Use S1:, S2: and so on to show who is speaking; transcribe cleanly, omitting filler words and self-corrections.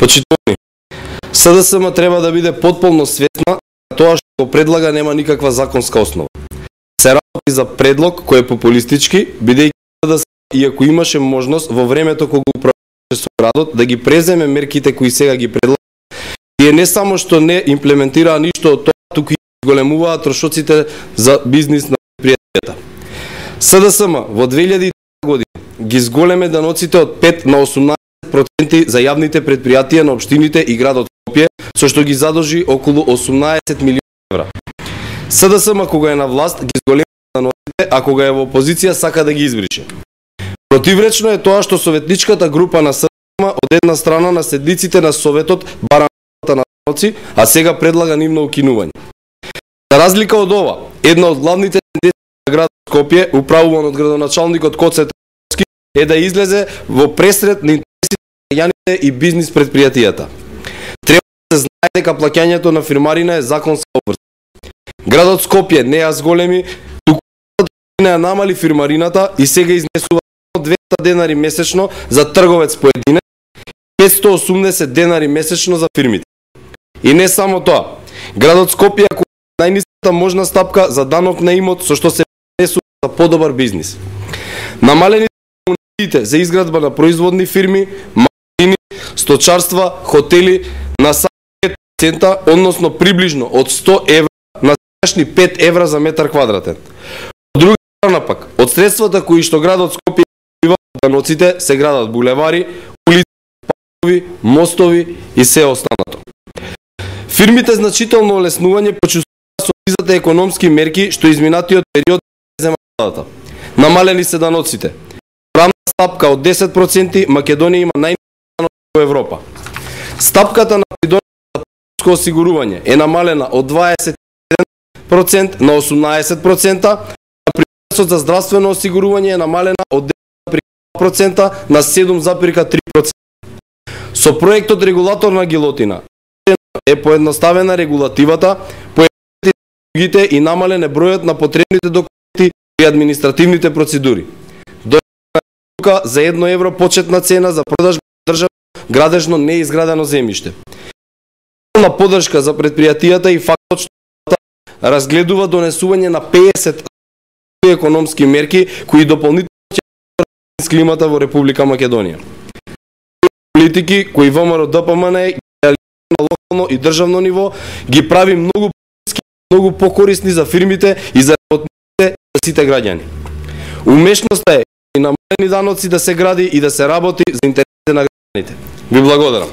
S1: Почитувани, СДСМ треба да биде потполно свесна тоа што го предлага нема никаква законска основа. Се работи за предлог кој е популистички, бидејќи СДСМ, иако имаше можност во времето кога управуваше со градот да ги преземе мерките кои сега ги предлага, и не само што не имплементираа ништо од тоа, туку и големуваа трошоците за бизнис на предпријатијата. СДСМ во 2000 година ги зголеме даноците од 5 на 18% за јавните предпријатија на општините и градот Скопје, со што ги задолжи околу 18 милиони евра. СДСМ кога е на власт ги зголеми даноците, а кога е во опозиција сака да ги избрише. Противречно е тоа што советничката група на СДСМ од една страна на седниците на Советот бара на даноци, а сега предлага нивно укинување. За разлика од ова, една од главните тенденции на градот Скопје, управуван од градоначалникот Коце Трайковски, е да излезе во пресред на интересите на граѓаните и бизнис предпријатијата. Треба да се знае дека плаќањето на фирмарина е законска обврска. Градот Скопје не ја зголеми, туку не ја намали фирмарината и сега изнесува 200 денари месечно за трговец поединец, 580 денари месечно за фирмите. И не само тоа, градот Скопје е најниската можна стапка за данок на имот со што се пренесува за подобар бизнис. Намалени се за изградба на производни фирми, магазини, сточарства, хотели на само 5%, односно приближно од 100 евра на сегашни 5 евра за метар квадратен. Од друга страна пак, од средствата кои што градот Скопје добива од даноците се градат булевари, улици, паркови, мостови и се останато. Фирмите значително олеснување почувствуваат со низите економски мерки што изминатиот период зема владата. Намалени се даноците. Рамна стапка од 10%, Македонија има најниски даноци во Европа. Стапката на придонесот за пензионско осигурување е намалена од 21% на 18%, а придонесот за здравствено осигурување е намалена од 9% на 7,3%. Со проектот регулаторна гилотина е поедноставена регулативата, поедноставени и намален е бројот на потребните документи и административните процедури. Дојде за 1 евро почетна цена за продажба на државно градежно неизградено земјиште. На поддршка за предпријатијата и фактот што разгледува донесување на 50 економски мерки кои дополнително ќе подобрат климата во Република Македонија. Политики кои ВМРО ДПМН на локално и државно ниво ги прави многу покорисни за фирмите и за работниците и за сите граѓани. Умешноста е и намалени даноци да се гради и да се работи за интересите на граѓаните. Ви благодарам.